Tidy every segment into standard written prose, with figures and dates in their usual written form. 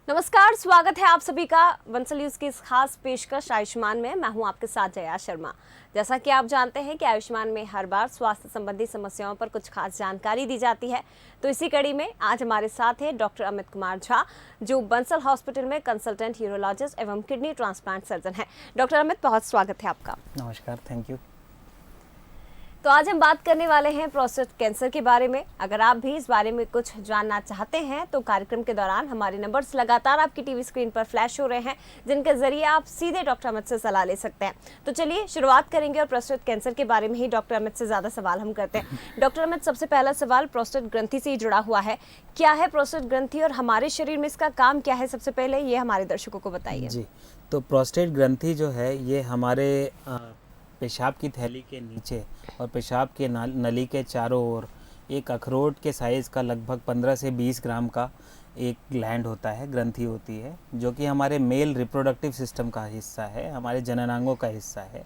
नमस्कार, स्वागत है आप सभी का बंसल न्यूज की इस खास पेशकश आयुष्मान में। मैं हूं आपके साथ जया शर्मा। जैसा कि आप जानते हैं कि आयुष्मान में हर बार स्वास्थ्य संबंधी समस्याओं पर कुछ खास जानकारी दी जाती है, तो इसी कड़ी में आज हमारे साथ है डॉक्टर अमित कुमार झा, जो बंसल हॉस्पिटल में कंसल्टेंट यूरोलॉजिस्ट एवं किडनी ट्रांसप्लांट सर्जन है। डॉक्टर अमित, बहुत स्वागत है आपका। नमस्कार, थैंक यू। तो आज हम बात करने वाले हैं प्रोस्टेट कैंसर के बारे में। अगर आप भी इस बारे में कुछ जानना चाहते हैं तो कार्यक्रम के दौरान हमारे नंबर्स लगातार आपकी टीवी स्क्रीन पर फ्लैश हो रहे हैं, जिनके जरिए आप सीधे डॉक्टर अमित से सलाह ले सकते हैं। तो चलिए शुरुआत करेंगे और प्रोस्टेट कैंसर के बारे में ही डॉक्टर अमित से ज़्यादा सवाल हम करते हैं। डॉक्टर अमित, सबसे पहला सवाल प्रोस्टेट ग्रंथि से ही जुड़ा हुआ है। क्या है प्रोस्टेट ग्रंथि और हमारे शरीर में इसका काम क्या है? सबसे पहले ये हमारे दर्शकों को बताइए। जी, तो प्रोस्टेट ग्रंथि जो है ये हमारे पेशाब की थैली के नीचे और पेशाब के नली के चारों ओर एक अखरोट के साइज़ का लगभग 15 से 20 ग्राम का एक ग्लैंड होता है, ग्रंथि होती है, जो कि हमारे मेल रिप्रोडक्टिव सिस्टम का हिस्सा है, हमारे जननांगों का हिस्सा है।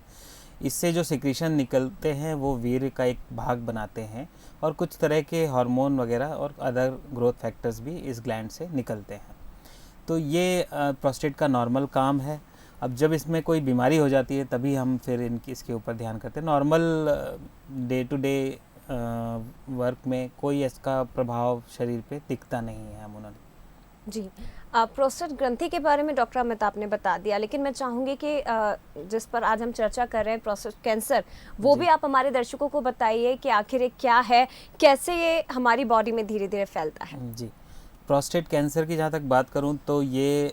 इससे जो सिक्रीशन निकलते हैं वो वीर्य का एक भाग बनाते हैं और कुछ तरह के हार्मोन वगैरह और अदर ग्रोथ फैक्टर्स भी इस ग्लैंड से निकलते हैं। तो ये प्रोस्टेट का नॉर्मल काम है। अब जब इसमें कोई बीमारी हो जाती है तभी हम फिर इसके ऊपर ध्यान करते हैं। Normal day to day work में कोई इसका प्रभाव शरीर पे दिखता नहीं है अमूमन। जी, प्रोस्टेट ग्रंथि के बारे में डॉक्टर अमित आपने बता दिया, लेकिन मैं चाहूँगी कि जिस पर आज हम चर्चा कर रहे हैं प्रोस्टेट कैंसर, वो भी आप हमारे दर्शकों को बताइए कि आखिर ये क्या है, कैसे ये हमारी बॉडी में धीरे धीरे फैलता है। जी, प्रोस्टेट कैंसर की जहाँ तक बात करूँ तो ये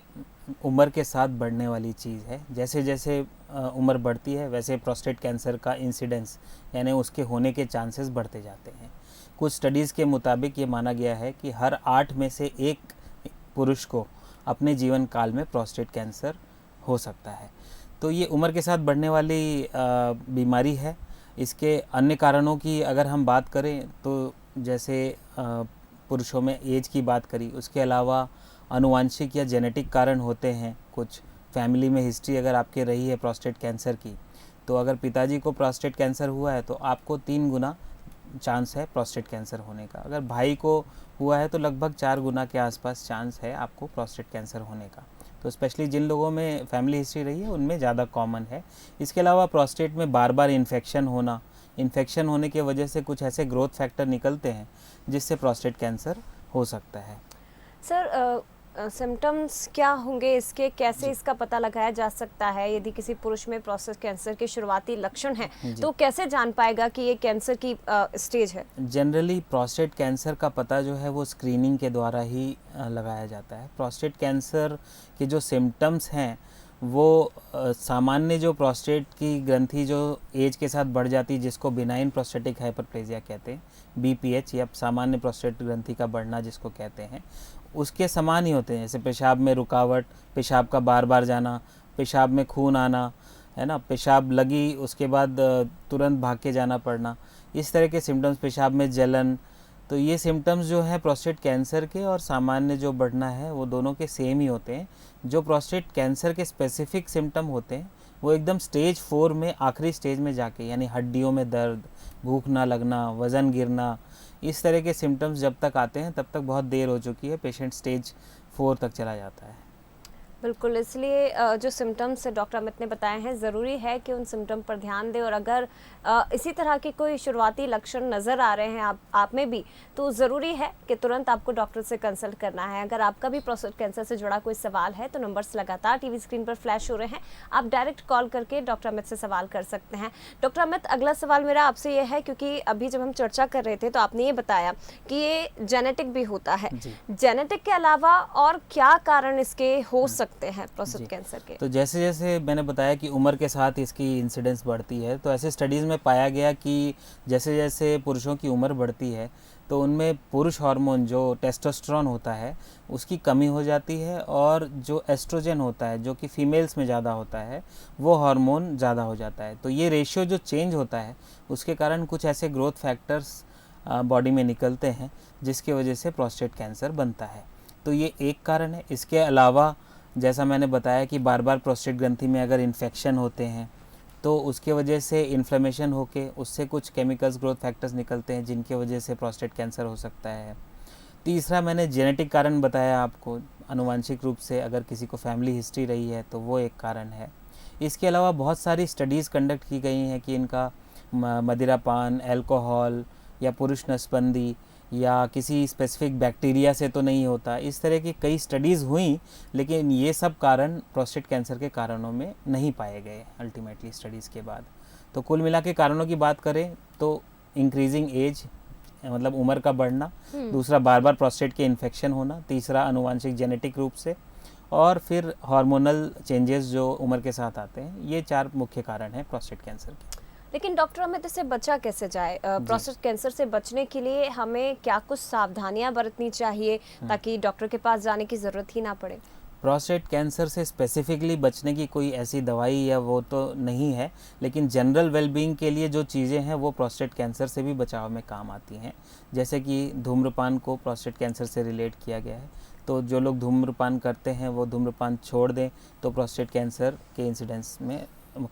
उम्र के साथ बढ़ने वाली चीज़ है। जैसे जैसे उम्र बढ़ती है वैसे प्रोस्टेट कैंसर का इंसिडेंस यानी उसके होने के चांसेस बढ़ते जाते हैं। कुछ स्टडीज़ के मुताबिक ये माना गया है कि हर 8 में से 1 पुरुष को अपने जीवन काल में प्रोस्टेट कैंसर हो सकता है। तो ये उम्र के साथ बढ़ने वाली बीमारी है। इसके अन्य कारणों की अगर हम बात करें तो जैसे पुरुषों में एज की बात करी, उसके अलावा आनुवांशिक या जेनेटिक कारण होते हैं। कुछ फैमिली में हिस्ट्री अगर आपके रही है प्रोस्टेट कैंसर की, तो अगर पिताजी को प्रोस्टेट कैंसर हुआ है तो आपको 3 गुना चांस है प्रोस्टेट कैंसर होने का। अगर भाई को हुआ है तो लगभग 4 गुना के आसपास चांस है आपको प्रोस्टेट कैंसर होने का। तो स्पेशली जिन लोगों में फैमिली हिस्ट्री रही है उनमें ज़्यादा कॉमन है। इसके अलावा प्रोस्टेट में बार बार इन्फेक्शन होने की वजह से कुछ ऐसे ग्रोथ फैक्टर निकलते हैं जिससे प्रोस्टेट कैंसर हो सकता है। सर, सिम्टम्स क्या होंगे इसके, कैसे इसका पता लगाया जा सकता है? यदि किसी पुरुष में प्रोस्टेट कैंसर के शुरुआती लक्षण हैं तो कैसे जान पाएगा कि ये कैंसर की स्टेज है? जनरली प्रोस्टेट कैंसर का पता जो है वो स्क्रीनिंग के द्वारा ही लगाया जाता है। प्रोस्टेट कैंसर के जो सिम्टम्स हैं वो सामान्य जो प्रोस्टेट की ग्रंथि जो एज के साथ बढ़ जाती है, जिसको बिनाइन प्रोस्टेटिक हाइपरप्लेजिया कहते हैं, BPH या सामान्य प्रोस्टेट ग्रंथि का बढ़ना जिसको कहते हैं, उसके समान ही होते हैं। जैसे पेशाब में रुकावट, पेशाब का बार बार जाना, पेशाब में खून आना, है ना, पेशाब लगी उसके बाद तुरंत भाग के जाना पड़ना, इस तरह के सिम्टम्स, पेशाब में जलन। तो ये सिम्टम्स जो हैं प्रोस्टेट कैंसर के और सामान्य जो बढ़ना है वो दोनों के सेम ही होते हैं। जो प्रोस्टेट कैंसर के स्पेसिफिक सिम्टम होते हैं वो एकदम स्टेज 4 में आखिरी स्टेज में जाके, यानी हड्डियों में दर्द, भूख ना लगना, वज़न गिरना, इस तरह के सिम्टम्स जब तक आते हैं तब तक बहुत देर हो चुकी है, पेशेंट स्टेज 4 तक चला जाता है। बिल्कुल, इसलिए जो सिम्टम्स डॉक्टर अमित ने बताए हैं, ज़रूरी है कि उन सिम्टम पर ध्यान दें। और अगर इसी तरह के कोई शुरुआती लक्षण नज़र आ रहे हैं आप में भी, तो ज़रूरी है कि तुरंत आपको डॉक्टर से कंसल्ट करना है। अगर आपका भी प्रोस्टेट कैंसर से जुड़ा कोई सवाल है तो नंबर्स लगातार टीवी स्क्रीन पर फ्लैश हो रहे हैं, आप डायरेक्ट कॉल करके डॉक्टर अमित से सवाल कर सकते हैं। डॉक्टर अमित, अगला सवाल मेरा आपसे ये है, क्योंकि अभी जब हम चर्चा कर रहे थे तो आपने ये बताया कि ये जेनेटिक भी होता है। जेनेटिक के अलावा और क्या कारण इसके हो सकते हैं प्रोस्टेट कैंसर के? तो जैसे जैसे मैंने बताया कि उम्र के साथ इसकी इंसिडेंस बढ़ती है, तो ऐसे स्टडीज़ में पाया गया कि जैसे जैसे पुरुषों की उम्र बढ़ती है तो उनमें पुरुष हार्मोन जो टेस्टोस्टेरोन होता है उसकी कमी हो जाती है, और जो एस्ट्रोजन होता है जो कि फीमेल्स में ज़्यादा होता है वो हार्मोन ज़्यादा हो जाता है। तो ये रेशियो जो चेंज होता है उसके कारण कुछ ऐसे ग्रोथ फैक्टर्स बॉडी में निकलते हैं जिसकी वजह से प्रोस्टेट कैंसर बनता है। तो ये एक कारण है। इसके अलावा जैसा मैंने बताया कि बार बार प्रोस्टेट ग्रंथि में अगर इन्फेक्शन होते हैं तो उसके वजह से इन्फ्लेमेशन होके उससे कुछ केमिकल्स, ग्रोथ फैक्टर्स निकलते हैं जिनके वजह से प्रोस्टेट कैंसर हो सकता है। तीसरा मैंने जेनेटिक कारण बताया आपको, आनुवांशिक रूप से अगर किसी को फैमिली हिस्ट्री रही है तो वो एक कारण है। इसके अलावा बहुत सारी स्टडीज़ कंडक्ट की गई हैं कि इनका मदिरापान, अल्कोहल या पुरुष नसबंदी या किसी स्पेसिफिक बैक्टीरिया से तो नहीं होता। इस तरह की कई स्टडीज़ हुई, लेकिन ये सब कारण प्रोस्टेट कैंसर के कारणों में नहीं पाए गए अल्टीमेटली स्टडीज़ के बाद। तो कुल मिला के कारणों की बात करें तो इंक्रीजिंग एज, मतलब उम्र का बढ़ना, दूसरा बार बार प्रोस्टेट के इन्फेक्शन होना, तीसरा आनुवांशिक जेनेटिक रूप से, और फिर हार्मोनल चेंजेस जो उम्र के साथ आते हैं। ये 4 मुख्य कारण हैं प्रोस्टेट कैंसर के। लेकिन डॉक्टर हमें इससे बचा कैसे जाए? प्रोस्टेट कैंसर से बचने के लिए हमें क्या कुछ सावधानियां बरतनी चाहिए ताकि डॉक्टर के पास जाने की ज़रूरत ही ना पड़े? प्रोस्टेट कैंसर से स्पेसिफिकली बचने की कोई ऐसी दवाई या वो तो नहीं है, लेकिन जनरल वेलबींग के लिए जो चीज़ें हैं वो प्रोस्टेट कैंसर से भी बचाव में काम आती हैं। जैसे कि धूम्रपान को प्रोस्टेट कैंसर से रिलेट किया गया है, तो जो लोग धूम्रपान करते हैं वो धूम्रपान छोड़ दें तो प्रोस्टेट कैंसर के इंसिडेंस में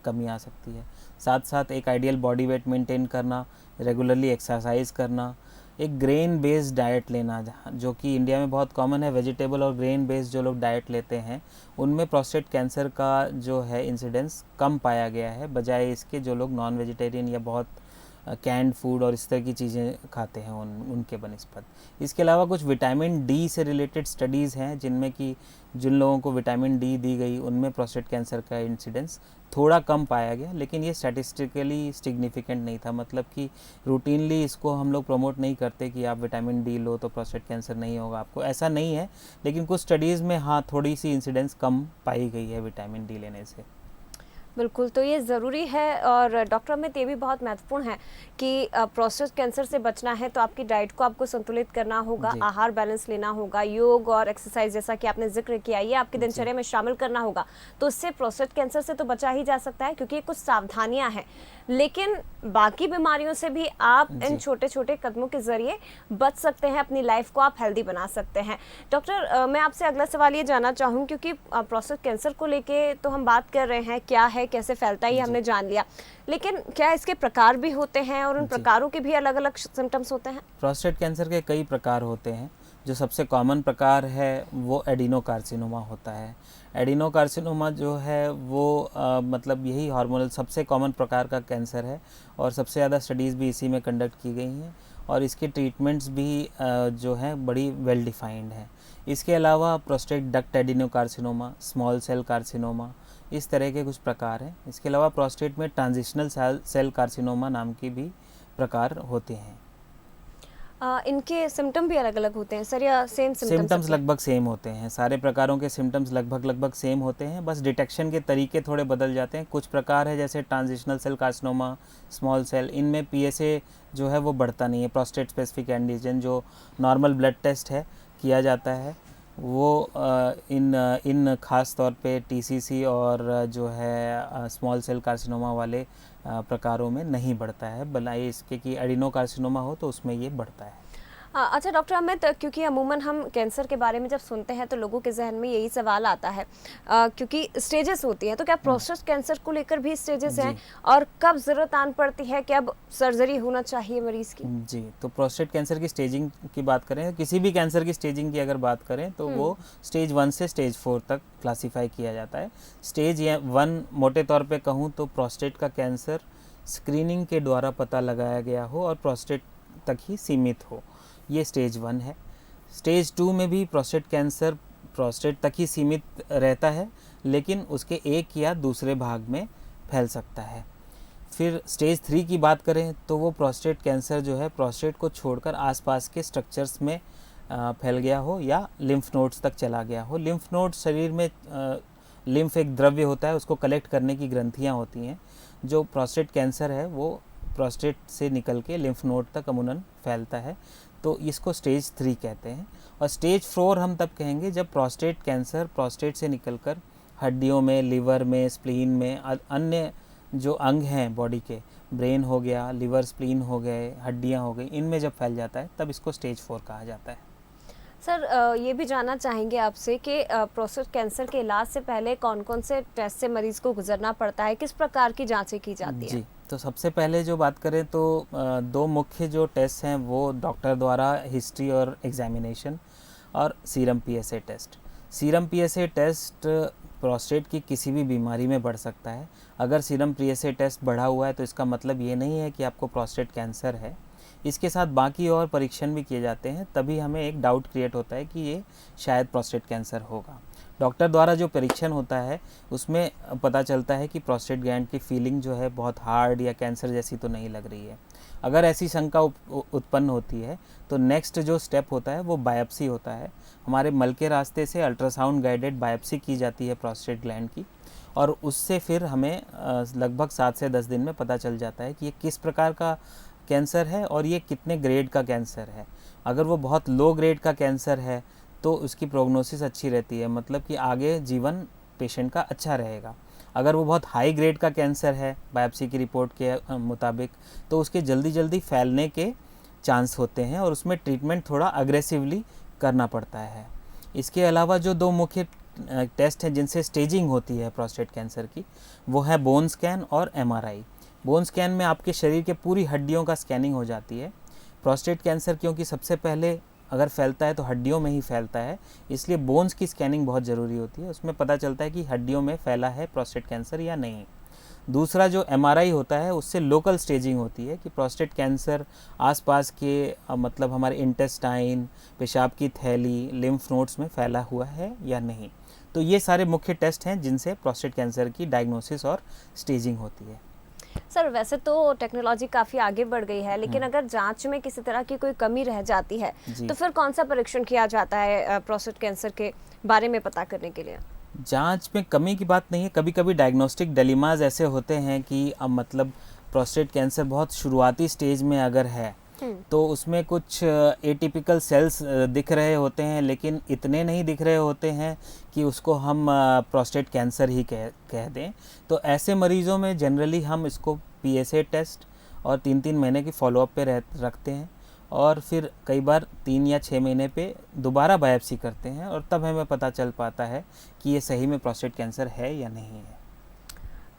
कमी आ सकती है। साथ साथ एक आइडियल बॉडी वेट मेंटेन करना, रेगुलरली एक्सरसाइज करना, एक ग्रेन बेस्ड डाइट लेना, जो कि इंडिया में बहुत कॉमन है। वेजिटेबल और ग्रेन बेस्ड जो लोग डाइट लेते हैं उनमें प्रोस्टेट कैंसर का जो है इंसिडेंस कम पाया गया है, बजाय इसके जो लोग नॉन वेजिटेरियन या बहुत कैंड फूड और इस तरह की चीज़ें खाते हैं उनके बनिस्बत। इसके अलावा कुछ विटामिन डी से रिलेटेड स्टडीज़ हैं जिनमें कि जिन लोगों को विटामिन डी दी गई उनमें प्रोस्टेट कैंसर का इंसिडेंस थोड़ा कम पाया गया, लेकिन ये स्टैटिस्टिकली सिग्निफिकेंट नहीं था। मतलब कि रूटीनली इसको हम लोग प्रमोट नहीं करते कि आप विटामिन डी लो तो प्रोस्टेट कैंसर नहीं होगा आपको, ऐसा नहीं है। लेकिन कुछ स्टडीज़ में हाँ थोड़ी सी इंसिडेंस कम पाई गई है विटामिन डी लेने से। बिल्कुल, तो ये ज़रूरी है। और डॉक्टर अमित, ये भी बहुत महत्वपूर्ण है कि प्रोस्टेट कैंसर से बचना है तो आपकी डाइट को आपको संतुलित करना होगा, आहार बैलेंस लेना होगा, योग और एक्सरसाइज जैसा कि आपने जिक्र किया ये आपकी दिनचर्या में शामिल करना होगा। तो इससे प्रोस्टेट कैंसर से तो बचा ही जा सकता है क्योंकि कुछ सावधानियां हैं, लेकिन बाकी बीमारियों से भी आप इन छोटे छोटे कदमों के जरिए बच सकते हैं, अपनी लाइफ को आप हेल्दी बना सकते हैं। डॉक्टर, मैं आपसे अगला सवाल ये जानना चाहूँ, क्योंकि प्रोस्टेट कैंसर को लेके तो हम बात कर रहे हैं, क्या है, कैसे फैलता है, ये हमने जान लिया, लेकिन क्या इसके प्रकार भी होते हैं और उन प्रकारों के भी अलग अलग सिम्टम्स होते हैं? प्रोस्टेट कैंसर के कई प्रकार होते हैं। जो सबसे कॉमन प्रकार है वो एडिनोकार्सिनोमा होता है। एडिनोकार्सिनोमा जो है वो मतलब यही हार्मोनल सबसे कॉमन प्रकार का कैंसर है और सबसे ज़्यादा स्टडीज़ भी इसी में कंडक्ट की गई हैं और इसके ट्रीटमेंट्स भी जो हैं बड़ी वेल डिफाइंड हैं। इसके अलावा prostate duct adenocarcinoma, small cell carcinoma, इस तरह के कुछ प्रकार हैं। इसके अलावा प्रोस्टेट में ट्रांजिशनल सेल कार्सिनोमा नाम की भी प्रकार होते हैं। इनके सिम्टम भी अलग अलग होते हैं सर या सेम सिम्टम्स लगभग सेम होते हैं? सारे प्रकारों के सिम्टम्स लगभग सेम होते हैं, बस डिटेक्शन के तरीके थोड़े बदल जाते हैं। कुछ प्रकार है जैसे transitional cell carcinoma, small cell, इनमें पीएसए जो है वो बढ़ता नहीं है। प्रोस्टेट स्पेसिफिक एंटीजन जो नॉर्मल ब्लड टेस्ट है किया जाता है वो इन खास तौर पे टीसीसी और जो है स्मॉल सेल कार्सिनोमा वाले प्रकारों में नहीं बढ़ता है, भले इसके कि एडिनोकार्सिनोमा हो तो उसमें ये बढ़ता है। अच्छा डॉक्टर अमित, क्योंकि अमूमन हम कैंसर के बारे में जब सुनते हैं तो लोगों के जहन में यही सवाल आता है, क्योंकि स्टेजेस होती हैं, तो क्या प्रोस्टेट कैंसर को लेकर भी स्टेजेस हैं और कब ज़रूरत आन पड़ती है, कब सर्जरी होना चाहिए मरीज की? जी, तो प्रोस्टेट कैंसर की स्टेजिंग की बात करें, किसी भी कैंसर की स्टेजिंग की अगर बात करें तो वो स्टेज 1 से स्टेज 4 तक क्लासीफाई किया जाता है। स्टेज 1 मोटे तौर पे कहूँ तो प्रोस्टेट का कैंसर स्क्रीनिंग के द्वारा पता लगाया गया हो और प्रोस्टेट तक ही सीमित हो, ये स्टेज 1 है। स्टेज 2 में भी प्रोस्टेट कैंसर प्रोस्टेट तक ही सीमित रहता है, लेकिन उसके एक या दूसरे भाग में फैल सकता है। फिर स्टेज 3 की बात करें तो वो प्रोस्टेट कैंसर जो है प्रोस्टेट को छोड़कर आसपास के स्ट्रक्चर्स में फैल गया हो या लिम्फ नोड्स तक चला गया हो। लिम्फ नोड्स शरीर में लिम्फ एक द्रव्य होता है, उसको कलेक्ट करने की ग्रंथियाँ होती हैं। जो प्रोस्टेट कैंसर है वो प्रोस्टेट से निकल के लिम्फ नोड तक अमूमन फैलता है, तो इसको स्टेज 3 कहते हैं। और स्टेज 4 हम तब कहेंगे जब प्रोस्टेट कैंसर प्रोस्टेट से निकलकर हड्डियों में, लिवर में, स्प्लीन में, अन्य जो अंग हैं बॉडी के, ब्रेन हो गया, लिवर, स्प्लीन हो गए, हड्डियां हो गई, इनमें जब फैल जाता है तब इसको स्टेज 4 कहा जाता है। सर ये भी जानना चाहेंगे आपसे कि प्रोस्टेट कैंसर के इलाज से पहले कौन-कौन से टेस्ट से मरीज को गुजरना पड़ता है? किस प्रकार की जांचें की जाती हैं? जी, तो सबसे पहले जो बात करें तो 2 मुख्य जो टेस्ट हैं वो डॉक्टर द्वारा हिस्ट्री और एग्ज़ामिनेशन और serum PSA test. Serum PSA test prostate की किसी भी बीमारी में बढ़ सकता है। अगर सीरम पीएसए टेस्ट बढ़ा हुआ है तो इसका मतलब ये नहीं है कि आपको प्रोस्टेट कैंसर है। इसके साथ बाकी और परीक्षण भी किए जाते हैं, तभी हमें एक डाउट क्रिएट होता है कि ये शायद प्रोस्टेट कैंसर होगा। डॉक्टर द्वारा जो परीक्षण होता है उसमें पता चलता है कि प्रोस्टेट ग्लैंड की फीलिंग जो है बहुत हार्ड या कैंसर जैसी तो नहीं लग रही है। अगर ऐसी शंका उत्पन्न होती है तो नेक्स्ट जो स्टेप होता है वो बायोप्सी होता है। हमारे मल के रास्ते से अल्ट्रासाउंड गाइडेड बायोप्सी की जाती है प्रोस्टेट ग्लैंड की, और उससे फिर हमें लगभग 7 से 10 दिन में पता चल जाता है कि ये किस प्रकार का कैंसर है और ये कितने ग्रेड का कैंसर है। अगर वो बहुत लो ग्रेड का कैंसर है तो उसकी प्रोग्नोसिस अच्छी रहती है, मतलब कि आगे जीवन पेशेंट का अच्छा रहेगा। अगर वो बहुत हाई ग्रेड का कैंसर है बायोप्सी की रिपोर्ट के मुताबिक, तो उसके जल्दी जल्दी फैलने के चांस होते हैं और उसमें ट्रीटमेंट थोड़ा अग्रेसिवली करना पड़ता है। इसके अलावा जो 2 मुख्य टेस्ट हैं जिनसे स्टेजिंग होती है प्रोस्टेट कैंसर की, वो है बोन स्कैन और एमआरआई। बोन स्कैन में आपके शरीर के पूरी हड्डियों का स्कैनिंग हो जाती है। प्रोस्टेट कैंसर क्योंकि सबसे पहले अगर फैलता है तो हड्डियों में ही फैलता है, इसलिए बोन्स की स्कैनिंग बहुत ज़रूरी होती है। उसमें पता चलता है कि हड्डियों में फैला है प्रोस्टेट कैंसर या नहीं। दूसरा जो एमआरआई होता है उससे लोकल स्टेजिंग होती है कि प्रोस्टेट कैंसर आसपास के मतलब हमारे इंटेस्टाइन, पेशाब की थैली, लिम्फ नोड्स में फैला हुआ है या नहीं। तो ये सारे मुख्य टेस्ट हैं जिनसे प्रोस्टेट कैंसर की डायग्नोसिस और स्टेजिंग होती है। सर वैसे तो टेक्नोलॉजी काफ़ी आगे बढ़ गई है, लेकिन अगर जांच में किसी तरह की कोई कमी रह जाती है तो फिर कौन सा परीक्षण किया जाता है प्रोस्टेट कैंसर के बारे में पता करने के लिए? जांच में कमी की बात नहीं है, कभी कभी डायग्नोस्टिक डिलेमास ऐसे होते हैं कि अब मतलब प्रोस्टेट कैंसर बहुत शुरुआती स्टेज में अगर है तो उसमें कुछ एटिपिकल सेल्स दिख रहे होते हैं, लेकिन इतने नहीं दिख रहे होते हैं कि उसको हम प्रोस्टेट कैंसर ही कह दें। तो ऐसे मरीज़ों में जनरली हम इसको पीएसए टेस्ट और 3-3 महीने की फॉलोअप पे रखते हैं, और फिर कई बार 3 या 6 महीने पे दोबारा बायोप्सी करते हैं, और तब हमें पता चल पाता है कि ये सही में प्रोस्टेट कैंसर है या नहीं है।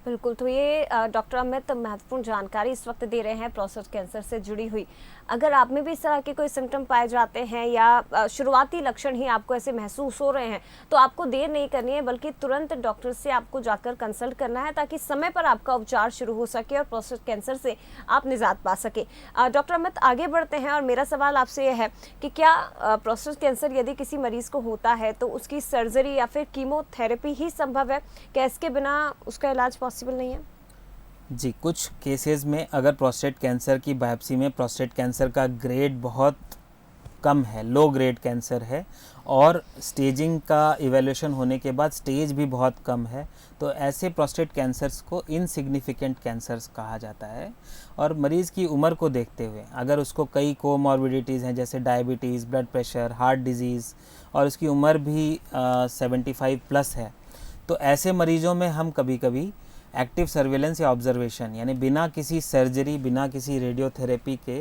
बिल्कुल, तो ये डॉक्टर अमित महत्वपूर्ण जानकारी इस वक्त दे रहे हैं प्रोस्टेट कैंसर से जुड़ी हुई। अगर आप में भी इस तरह के कोई सिम्टम पाए जाते हैं या शुरुआती लक्षण ही आपको ऐसे महसूस हो रहे हैं, तो आपको देर नहीं करनी है, बल्कि तुरंत डॉक्टर से आपको जाकर कंसल्ट करना है, ताकि समय पर आपका उपचार शुरू हो सके और प्रोस्टेट कैंसर से आप निजात पा सके। डॉक्टर अमित, आगे बढ़ते हैं और मेरा सवाल आपसे यह है कि क्या प्रोस्टेट कैंसर यदि किसी मरीज को होता है तो उसकी सर्जरी या फिर कीमोथेरेपी ही संभव है? क्या इसके बिना उसका इलाज पॉसिबल नहीं है? जी, कुछ केसेस में अगर प्रोस्टेट कैंसर की बायोप्सी में प्रोस्टेट कैंसर का ग्रेड बहुत कम है, लो ग्रेड कैंसर है, और स्टेजिंग का इवैल्यूएशन होने के बाद स्टेज भी बहुत कम है, तो ऐसे प्रोस्टेट कैंसर्स को इनसिग्निफिकेंट कैंसर्स कहा जाता है। और मरीज़ की उम्र को देखते हुए अगर उसको कई कोमॉर्बिडिटीज़ हैं जैसे diabetes, blood pressure, heart disease, और उसकी उम्र भी 75 प्लस है, तो ऐसे मरीज़ों में हम कभी कभी एक्टिव सर्वेलेंस या ऑब्जर्वेशन, यानी बिना किसी सर्जरी, बिना किसी रेडियोथेरेपी के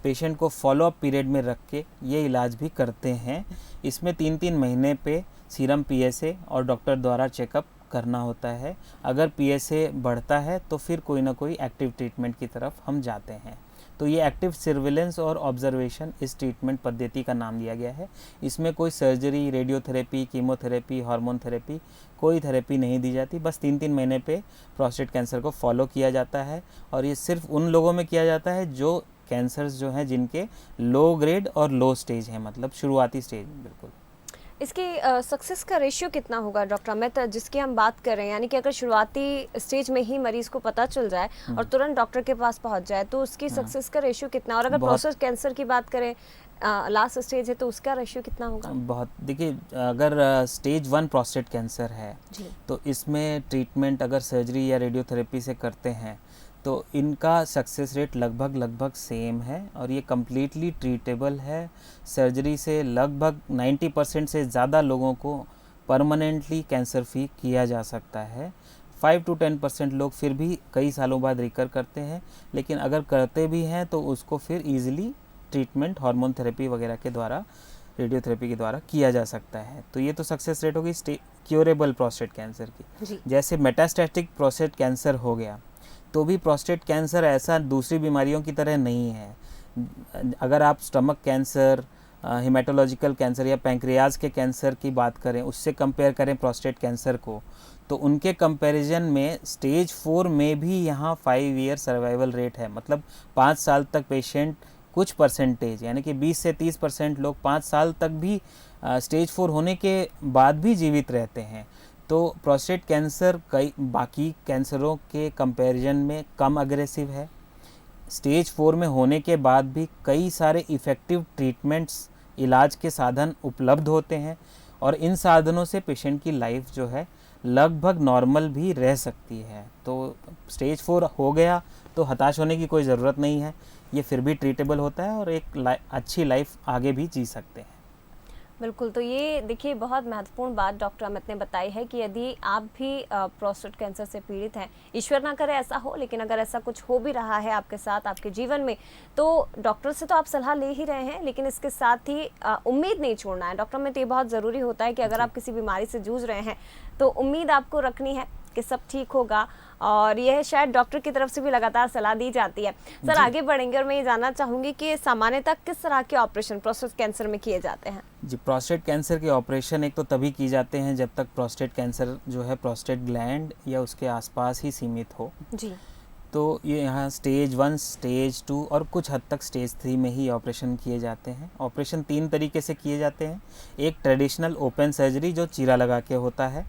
पेशेंट को फॉलोअप पीरियड में रख के ये इलाज भी करते हैं। इसमें 3-3 महीने पे सीरम पीएसए और डॉक्टर द्वारा चेकअप करना होता है। अगर पीएसए बढ़ता है तो फिर कोई ना कोई एक्टिव ट्रीटमेंट की तरफ हम जाते हैं। तो ये एक्टिव सर्विलेंस और ऑब्जर्वेशन इस ट्रीटमेंट पद्धति का नाम दिया गया है। इसमें कोई surgery, radiotherapy, chemotherapy, hormone therapy, कोई थेरेपी नहीं दी जाती। बस 3-3 महीने पे प्रोस्टेट कैंसर को फॉलो किया जाता है, और ये सिर्फ उन लोगों में किया जाता है जो कैंसर्स जो हैं जिनके लो ग्रेड और लो स्टेज हैं, मतलब शुरुआती स्टेज में। बिल्कुल। इसकी सक्सेस का रेशियो कितना होगा डॉक्टर अमित, जिसकी हम बात कर रहे हैं? यानी कि अगर शुरुआती स्टेज में ही मरीज को पता चल जाए और तुरंत डॉक्टर के पास पहुंच जाए, तो उसकी सक्सेस का रेशियो कितना? और अगर प्रोस्टेट कैंसर की बात करें, लास्ट स्टेज है, तो उसका रेशियो कितना होगा? बहुत, देखिए, अगर स्टेज 1 प्रोस्टेट कैंसर है तो इसमें ट्रीटमेंट अगर सर्जरी या रेडियोथेरेपी से करते हैं तो इनका सक्सेस रेट लगभग सेम है, और ये कम्प्लीटली ट्रीटेबल है। सर्जरी से लगभग 90% से ज़्यादा लोगों को परमानेंटली कैंसर फ्री किया जा सकता है। 5 to 10% लोग फिर भी कई सालों बाद रिकर करते हैं, लेकिन अगर करते भी हैं तो उसको फिर ईज़िली ट्रीटमेंट हार्मोन थेरेपी वगैरह के द्वारा रेडियोथेरेपी के द्वारा किया जा सकता है। तो ये तो सक्सेस रेट होगी क्योरेबल प्रोस्टेट कैंसर की। जी। जैसे मेटास्टैटिक प्रोस्टेट कैंसर हो गया, तो भी प्रोस्टेट कैंसर ऐसा दूसरी बीमारियों की तरह नहीं है। अगर आप स्टमक कैंसर, हेमाटोलॉजिकल कैंसर या पैंक्रियाज के कैंसर की बात करें, उससे कंपेयर करें प्रोस्टेट कैंसर को, तो उनके कंपैरिजन में स्टेज 4 में भी यहाँ 5 ईयर सर्वाइवल रेट है। मतलब 5 साल तक पेशेंट कुछ परसेंटेज, यानी कि 20 से 30% लोग 5 साल तक भी स्टेज 4 होने के बाद भी जीवित रहते हैं। तो प्रोस्टेट कैंसर कई बाकी कैंसरों के कंपैरिजन में कम अग्रेसिव है। स्टेज 4 में होने के बाद भी कई सारे इफ़ेक्टिव ट्रीटमेंट्स, इलाज के साधन उपलब्ध होते हैं, और इन साधनों से पेशेंट की लाइफ जो है लगभग नॉर्मल भी रह सकती है। तो स्टेज 4 हो गया तो हताश होने की कोई ज़रूरत नहीं है, ये फिर भी ट्रीटेबल होता है और एक अच्छी लाइफ आगे भी जी सकते हैं। बिल्कुल, तो ये देखिए बहुत महत्वपूर्ण बात डॉक्टर अमित ने बताई है कि यदि आप भी प्रोस्टेट कैंसर से पीड़ित हैं, ईश्वर ना करे ऐसा हो, लेकिन अगर ऐसा कुछ हो भी रहा है आपके साथ आपके जीवन में, तो डॉक्टर से तो आप सलाह ले ही रहे हैं, लेकिन इसके साथ ही उम्मीद नहीं छोड़ना है। डॉक्टर अमित, ये बहुत ज़रूरी होता है कि अगर आप किसी बीमारी से जूझ रहे हैं तो उम्मीद आपको रखनी है कि सब ठीक होगा, और यह शायद डॉक्टर की तरफ से भी लगातार सलाह दी जाती है। सर, आगे बढ़ेंगे और मैं ये जानना चाहूँगी कि सामान्यतः किस तरह के ऑपरेशन प्रोस्टेट कैंसर में किए जाते हैं? जी, प्रोस्टेट कैंसर के ऑपरेशन एक तो तभी की जाते हैं जब तक प्रोस्टेट कैंसर जो है प्रोस्टेट ग्लैंड या उसके आसपास ही सीमित हो। जी। तो ये यहाँ स्टेज 1, स्टेज 2 और कुछ हद तक स्टेज 3 में ही ऑपरेशन किए जाते हैं। ऑपरेशन 3 तरीके से किए जाते हैं। एक ट्रेडिशनल ओपन सर्जरी जो चीरा लगा के होता है,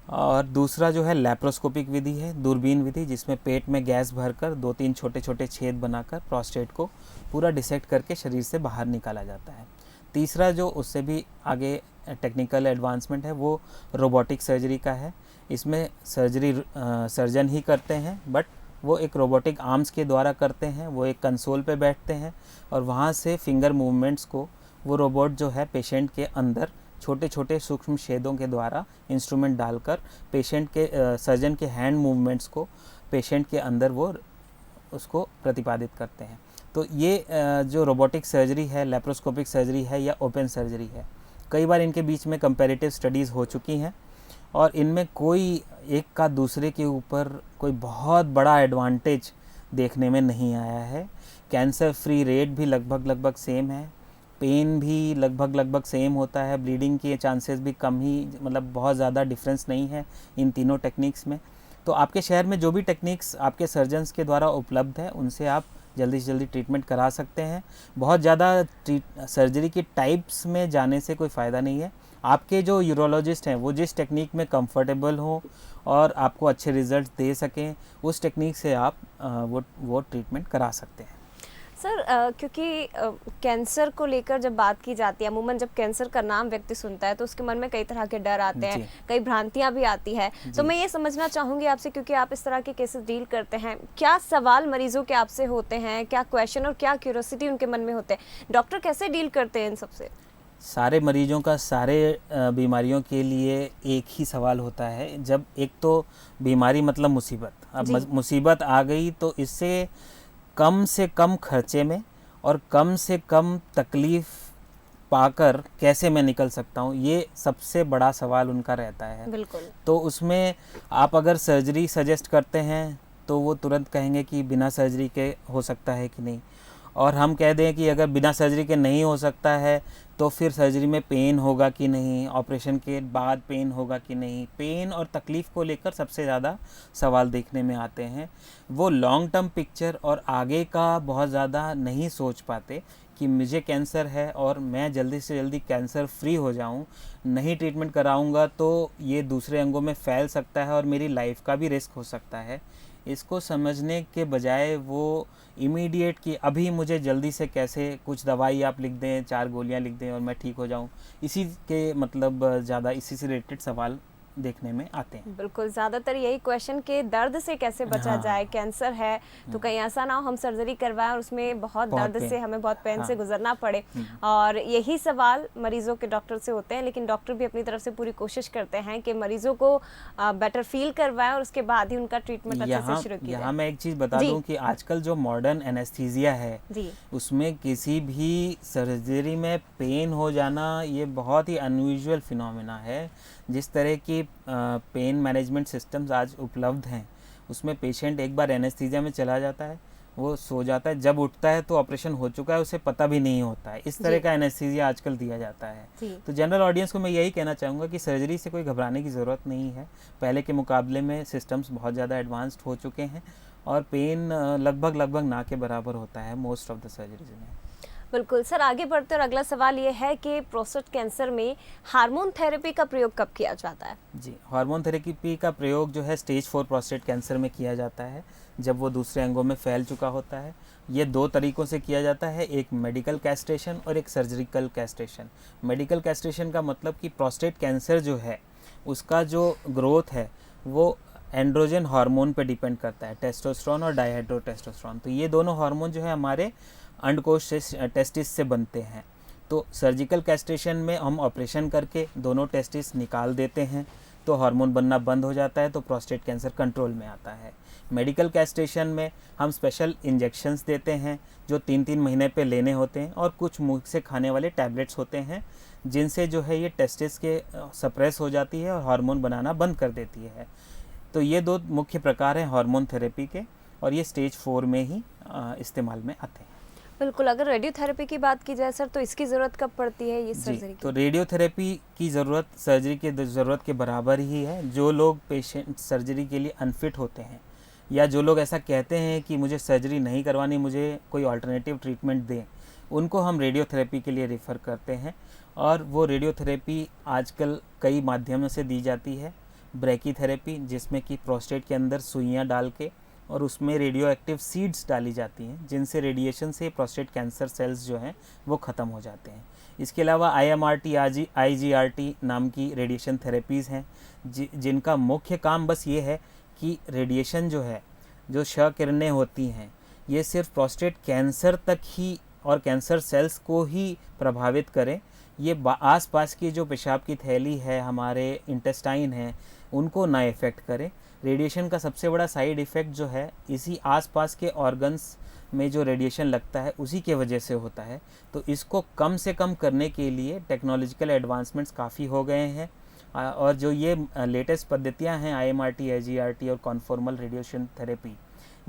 और दूसरा जो है लैप्रोस्कोपिक विधि है, दूरबीन विधि, जिसमें पेट में गैस भरकर 2-3 छोटे छोटे छेद बनाकर प्रोस्टेट को पूरा डिसेक्ट करके शरीर से बाहर निकाला जाता है। तीसरा जो उससे भी आगे टेक्निकल एडवांसमेंट है वो रोबोटिक सर्जरी का है। इसमें सर्जरी सर्जन ही करते हैं, बट वो एक रोबोटिक आर्म्स के द्वारा करते हैं। वो एक कंसोल पे बैठते हैं और वहाँ से फिंगर मूवमेंट्स को वो रोबोट जो है पेशेंट के अंदर छोटे छोटे सूक्ष्म छेदों के द्वारा इंस्ट्रूमेंट डालकर पेशेंट के सर्जन के हैंड मूवमेंट्स को पेशेंट के अंदर वो उसको प्रतिपादित करते हैं। तो ये जो रोबोटिक सर्जरी है, लैप्रोस्कोपिक सर्जरी है या ओपन सर्जरी है, कई बार इनके बीच में कंपैरेटिव स्टडीज़ हो चुकी हैं और इनमें कोई एक का दूसरे के ऊपर कोई बहुत बड़ा एडवांटेज देखने में नहीं आया है। कैंसर फ्री रेट भी लगभग सेम है, पेन भी लगभग सेम होता है, ब्लीडिंग के चांसेस भी कम ही, मतलब बहुत ज़्यादा डिफरेंस नहीं है इन तीनों टेक्निक्स में। तो आपके शहर में जो भी टेक्निक्स आपके सर्जन्स के द्वारा उपलब्ध है उनसे आप जल्दी से जल्दी ट्रीटमेंट करा सकते हैं। बहुत ज़्यादा सर्जरी की टाइप्स में जाने से कोई फ़ायदा नहीं है। आपके जो यूरोलॉजिस्ट हैं वो जिस टेक्निक में कंफर्टेबल हो और आपको अच्छे रिजल्ट दे सकें, उस टेक्निक से आप वो ट्रीटमेंट करा सकते हैं। सर, क्योंकि कैंसर को लेकर जब बात की जाती है, अमूमन जब कैंसर का नाम व्यक्ति सुनता है तो उसके मन में कई तरह के डर आते हैं, कई भ्रांतियां भी आती है। तो मैं ये समझना चाहूँगी आपसे, क्योंकि आप इस तरह के केसेस डील करते हैं, क्या सवाल मरीजों के आपसे होते हैं, क्या क्वेश्चन और क्या क्यूरियोसिटी उनके मन में होते हैं, डॉक्टर कैसे डील करते हैं इन सबसे? सारे मरीजों का सारे बीमारियों के लिए एक ही सवाल होता है। जब एक तो बीमारी मतलब मुसीबत, अब मुसीबत आ गई तो इससे कम से कम खर्चे में और कम से कम तकलीफ़ पाकर कैसे मैं निकल सकता हूँ, ये सबसे बड़ा सवाल उनका रहता है। बिल्कुल। तो उसमें आप अगर सर्जरी सजेस्ट करते हैं तो वो तुरंत कहेंगे कि बिना सर्जरी के हो सकता है कि नहीं, और हम कह दें कि अगर बिना सर्जरी के नहीं हो सकता है तो फिर सर्जरी में पेन होगा कि नहीं, ऑपरेशन के बाद पेन होगा कि नहीं। पेन और तकलीफ़ को लेकर सबसे ज़्यादा सवाल देखने में आते हैं। वो लॉन्ग टर्म पिक्चर और आगे का बहुत ज़्यादा नहीं सोच पाते कि मुझे कैंसर है और मैं जल्दी से जल्दी कैंसर फ्री हो जाऊं, नहीं ट्रीटमेंट कराऊंगा तो ये दूसरे अंगों में फैल सकता है और मेरी लाइफ का भी रिस्क हो सकता है। इसको समझने के बजाय वो इमीडिएट कि अभी मुझे जल्दी से कैसे कुछ दवाई आप लिख दें, 4 गोलियां लिख दें और मैं ठीक हो जाऊं, इसी के मतलब ज़्यादा इसी से रिलेटेड सवाल देखने में आते हैं। बिल्कुल, ज़्यादातर यही क्वेश्चन कि दर्द से कैसे बचा हाँ। जाए, कैंसर है तो कहीं ऐसा ना हो हम सर्जरी करवाएं और उसमें बहुत बहुत दर्द पेन। से हमें बहुत पेन हाँ। से गुजरना पड़े। और यही सवाल मरीजों के डॉक्टर से होते हैं, लेकिन डॉक्टर भी अपनी तरफ से पूरी कोशिश करते हैं कि मरीजों को बेटर फील करवाएं और उसके बाद ही उनका ट्रीटमेंट अच्छे से शुरू किया यहाँ जाए। मैं एक चीज़ बता जी। दूं कि आजकल जो मॉडर्न एनेस्थीसिया है जी। उसमें किसी भी सर्जरी में पेन हो जाना ये बहुत ही अनयूजुअल फिनोमेना है। जिस तरह की पेन मैनेजमेंट सिस्टम्स आज उपलब्ध हैं उसमें पेशेंट एक बार एनेस्थीसिया में चला जाता है, वो सो जाता है, जब उठता है तो ऑपरेशन हो चुका है, उसे पता भी नहीं होता है। इस तरह जी। का एनेस्थीसिया आजकल दिया जाता है। जी। तो जनरल ऑडियंस को मैं यही कहना चाहूँगा कि सर्जरी से कोई घबराने की ज़रूरत नहीं है। पहले के मुकाबले में सिस्टम्स बहुत ज़्यादा एडवांस्ड हो चुके हैं और पेन लगभग ना के बराबर होता है मोस्ट ऑफ द सर्जरीज में। बिल्कुल सर, आगे बढ़ते और अगला सवाल ये है कि प्रोस्टेट कैंसर में हार्मोन थेरेपी का प्रयोग कब किया जाता है? जी, हार्मोन थेरेपी का प्रयोग जो है स्टेज 4 प्रोस्टेट कैंसर में किया जाता है, जब वो दूसरे अंगों में फैल चुका होता है। ये 2 तरीक़ों से किया जाता है, एक मेडिकल कैस्ट्रेशन और एक सर्जिकल कैस्ट्रेशन। मेडिकल कैस्ट्रेशन का मतलब कि प्रोस्टेट कैंसर जो है उसका जो ग्रोथ है वो एंड्रोजन हार्मोन पे डिपेंड करता है, टेस्टोस्टेरोन और डायहाइड्रोटेस्टोस्टेरोन। तो ये दोनों हार्मोन जो है हमारे अंडकोश से टेस्टिस से बनते हैं। तो सर्जिकल कैस्ट्रेशन में हम ऑपरेशन करके दोनों टेस्टिस निकाल देते हैं, तो हार्मोन बनना बंद हो जाता है, तो प्रोस्टेट कैंसर कंट्रोल में आता है। मेडिकल कैस्ट्रेशन में हम स्पेशल इंजेक्शंस देते हैं जो 3-3 महीने पे लेने होते हैं, और कुछ मुंह से खाने वाले टैबलेट्स होते हैं जिनसे जो है ये टेस्टिस के सप्रेस हो जाती है और हार्मोन बनाना बंद कर देती है। तो ये 2 मुख्य प्रकार हैं हार्मोन थेरेपी के, और ये स्टेज 4 में ही इस्तेमाल में आते हैं। बिल्कुल, अगर रेडियोथेरेपी की बात की जाए सर तो इसकी ज़रूरत कब पड़ती है ये जी, सर्जरी की? तो रेडियोथेरेपी की ज़रूरत सर्जरी की ज़रूरत के बराबर ही है। जो लोग पेशेंट सर्जरी के लिए अनफिट होते हैं या जो लोग ऐसा कहते हैं कि मुझे सर्जरी नहीं करवानी, मुझे कोई अल्टरनेटिव ट्रीटमेंट दें, उनको हम रेडियोथेरेपी के लिए रेफ़र करते हैं। और वो रेडियोथेरेपी आजकल कई माध्यमों से दी जाती है। ब्रैकीथेरेपी, जिसमें कि प्रोस्टेट के अंदर सुइयाँ डाल के और उसमें रेडियो एक्टिव सीड्स डाली जाती हैं, जिनसे रेडिएशन से प्रोस्टेट कैंसर सेल्स जो हैं वो ख़त्म हो जाते हैं। इसके अलावा IMRT IGRT नाम की रेडिएशन थेरेपीज़ हैं जिनका मुख्य काम बस ये है कि रेडिएशन जो है, जो क्षय किरणें होती हैं, ये सिर्फ प्रोस्टेट कैंसर तक ही और कैंसर सेल्स को ही प्रभावित करें। ये आसपास की जो पेशाब की थैली है, हमारे इंटेस्टाइन है, उनको ना इफ़ेक्ट करें। रेडिएशन का सबसे बड़ा साइड इफ़ेक्ट जो है इसी आसपास के ऑर्गन्स में जो रेडिएशन लगता है उसी के वजह से होता है। तो इसको कम से कम करने के लिए टेक्नोलॉजिकल एडवांसमेंट्स काफ़ी हो गए हैं, और जो ये लेटेस्ट पद्धतियां हैं IMRT IGRT और कॉन्फॉर्मल रेडिएशन थेरेपी,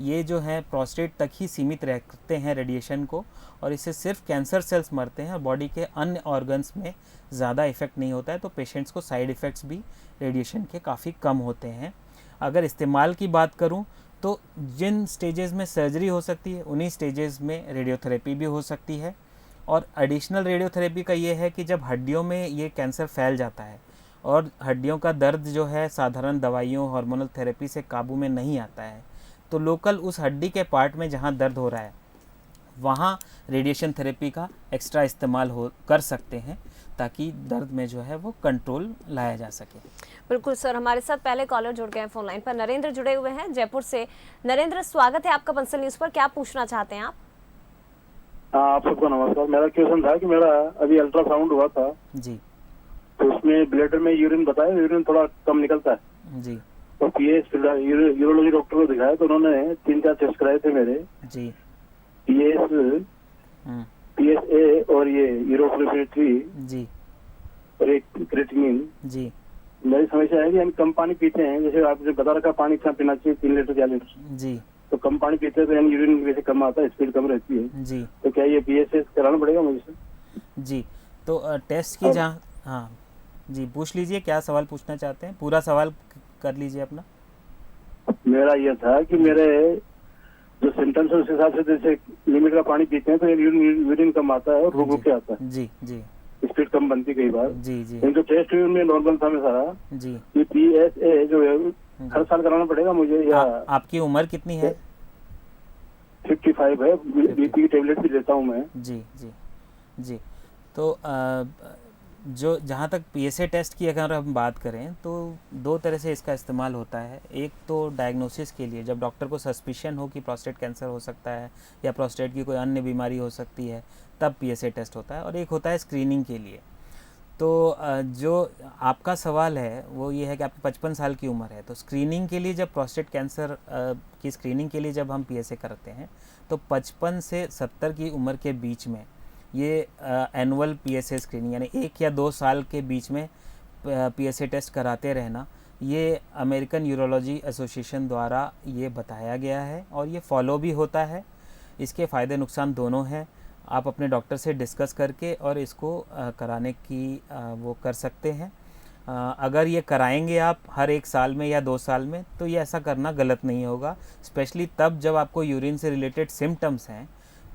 ये जो है प्रोस्टेट तक ही सीमित रखते हैं रेडिएशन को, और इससे सिर्फ कैंसर सेल्स मरते हैं और बॉडी के अन्य ऑर्गन्स में ज़्यादा इफ़ेक्ट नहीं होता है। तो पेशेंट्स को साइड इफ़ेक्ट्स भी रेडिएशन के काफ़ी कम होते हैं। अगर इस्तेमाल की बात करूं तो जिन स्टेजेस में सर्जरी हो सकती है उन्हीं स्टेजेस में रेडियोथेरेपी भी हो सकती है। और एडिशनल रेडियोथेरेपी का ये है कि जब हड्डियों में ये कैंसर फैल जाता है और हड्डियों का दर्द जो है साधारण दवाइयों हार्मोनल थेरेपी से काबू में नहीं आता है, तो लोकल उस हड्डी के पार्ट में जहाँ दर्द हो रहा है वहाँ रेडिएशन थेरेपी का एक्स्ट्रा इस्तेमाल कर सकते हैं, ताकि दर्द में जो है वो कंट्रोल लाया जा सके। बिल्कुल सर, हमारे साथ पहले कॉलर जुड़ गए हैं फोन लाइन पर। नरेंद्र जुड़े हुए हैं जयपुर से। नरेंद्र, स्वागत है आपका पंसल न्यूज़ पर। क्या पूछना चाहते हैं आप? आप सबको नमस्कार। मेरा क्वेश्चन था कि मेरा अभी अल्ट्रासाउंड हुआ था जी तो उसमें ब्लैडर में यूरिन बताया, यूरिन थोड़ा कम निकलता है। जी तो यूरोलॉजी डॉक्टर को दिखाया तो उन्होंने 3-4 टेस्ट कराए थे मेरे, जी PSA और ये यूरोफ्लोरेट्री जी और एक क्रेटिनिन। जी मेरी समस्या है कि हम कम पानी पीते हैं, जैसे आपने बता रखा पानी कितना पीना चाहिए, 3 लीटर 4 लीटर, जी तो कम पानी पीते हैं तो यानी यूरिन वैसे कम आता है, स्पीड कम रहती है। जी तो क्या ये PSA कराना पड़ेगा मुझे सर? जी तो टेस्ट की जहाँ, हाँ जी पूछ लीजिए, क्या सवाल पूछना चाहते हैं, पूरा सवाल कर लीजिए अपना। मेरा यह था कि मेरे जो सिम्टम्स है उस हिसाब से, जैसे लिमिट का पानी पीते हैं तो यूरिन कम आता है और रुक के आता है, जी जी स्पीड कम बनती कई बार। जी जी इनको टेस्ट में नॉर्मल था मैं सारा। जी ये PSA जो है हर साल कराना पड़ेगा मुझे या? आपकी उम्र कितनी है? 55 है, BP की टेबलेट भी लेता हूँ मैं। जी जी जी तो जो जहाँ तक पीएसए टेस्ट की अगर हम बात करें तो दो तरह से इसका इस्तेमाल होता है। एक तो डायग्नोसिस के लिए, जब डॉक्टर को सस्पिशन हो कि प्रोस्टेट कैंसर हो सकता है या प्रोस्टेट की कोई अन्य बीमारी हो सकती है, तब पीएसए टेस्ट होता है। और एक होता है स्क्रीनिंग के लिए। तो जो आपका सवाल है वो ये है कि आपकी 55 साल की उम्र है, तो स्क्रीनिंग के लिए जब प्रोस्टेट कैंसर की स्क्रीनिंग के लिए जब हम पीएसए करते हैं तो 55 से 70 की उम्र के बीच में ये एनुअल पीएसए स्क्रीनिंग यानी 1 या 2 साल के बीच में पीएसए टेस्ट कराते रहना, ये अमेरिकन यूरोलॉजी एसोसिएशन द्वारा ये बताया गया है और ये फॉलो भी होता है। इसके फ़ायदे नुकसान दोनों हैं। आप अपने डॉक्टर से डिस्कस करके और इसको कराने की वो कर सकते हैं। अगर ये कराएंगे आप हर 1 साल में या 2 साल में, तो ये ऐसा करना गलत नहीं होगा, स्पेशली तब जब आपको यूरिन से रिलेटेड सिम्टम्स हैं,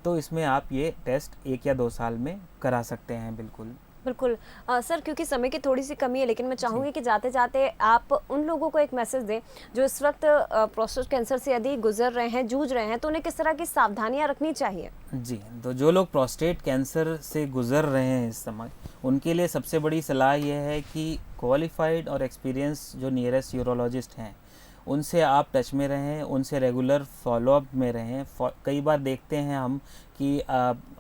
तो इसमें आप ये टेस्ट 1 या 2 साल में करा सकते हैं। बिल्कुल बिल्कुल। सर, क्योंकि समय की थोड़ी सी कमी है, लेकिन मैं चाहूँगी कि जाते जाते आप उन लोगों को एक मैसेज दें जो इस वक्त प्रोस्टेट कैंसर से यदि गुजर रहे हैं, जूझ रहे हैं, तो उन्हें किस तरह की सावधानियां रखनी चाहिए। जी, तो जो लोग प्रोस्टेट कैंसर से गुजर रहे हैं इस समय, उनके लिए सबसे बड़ी सलाह यह है कि क्वालिफाइड और एक्सपीरियंस जो नियरेस्ट यूरोलॉजिस्ट हैं उनसे आप टच में रहें, उनसे रेगुलर फॉलोअप में रहें। कई बार देखते हैं हम कि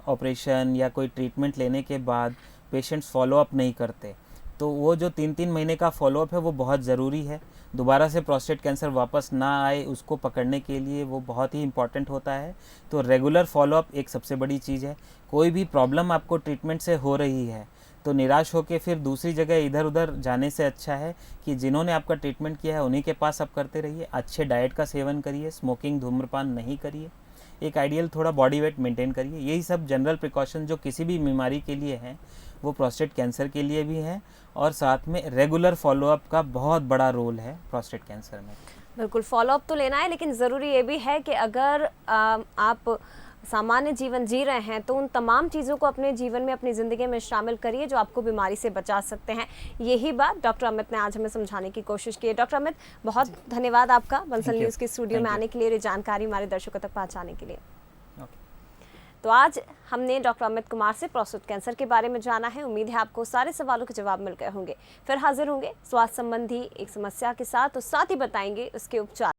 ऑपरेशन या कोई ट्रीटमेंट लेने के बाद पेशेंट्स फॉलोअप नहीं करते, तो वो जो 3-3 महीने का फॉलोअप है वो बहुत ज़रूरी है। दोबारा से प्रोस्टेट कैंसर वापस ना आए उसको पकड़ने के लिए वो बहुत ही इम्पॉर्टेंट होता है। तो रेगुलर फॉलोअप एक सबसे बड़ी चीज़ है। कोई भी प्रॉब्लम आपको ट्रीटमेंट से हो रही है तो निराश होकर फिर दूसरी जगह इधर उधर जाने से अच्छा है कि जिन्होंने आपका ट्रीटमेंट किया है उन्हीं के पास आप करते रहिए। अच्छे डाइट का सेवन करिए, स्मोकिंग धूम्रपान नहीं करिए, एक आइडियल थोड़ा बॉडी वेट मेंटेन करिए। यही सब जनरल प्रिकॉशन जो किसी भी बीमारी के लिए हैं वो प्रोस्टेट कैंसर के लिए भी हैं, और साथ में रेगुलर फॉलोअप का बहुत बड़ा रोल है प्रोस्टेट कैंसर में। बिल्कुल, फॉलोअप तो लेना है, लेकिन ज़रूरी ये भी है कि अगर आप सामान्य जीवन जी रहे हैं तो उन तमाम चीज़ों को अपने जीवन में, अपनी ज़िंदगी में शामिल करिए जो आपको बीमारी से बचा सकते हैं। यही बात डॉक्टर अमित ने आज हमें समझाने की कोशिश की है। डॉक्टर अमित, बहुत धन्यवाद आपका बंसल न्यूज़ के स्टूडियो में आने के लिए, जानकारी हमारे दर्शकों तक पहुँचाने के लिए। तो आज हमने डॉक्टर अमित कुमार से प्रोस्टेट कैंसर के बारे में जाना है। उम्मीद है आपको सारे सवालों के जवाब मिल गए होंगे। फिर हाजिर होंगे स्वास्थ्य संबंधी एक समस्या के साथ, तो साथ ही बताएंगे उसके उपचार।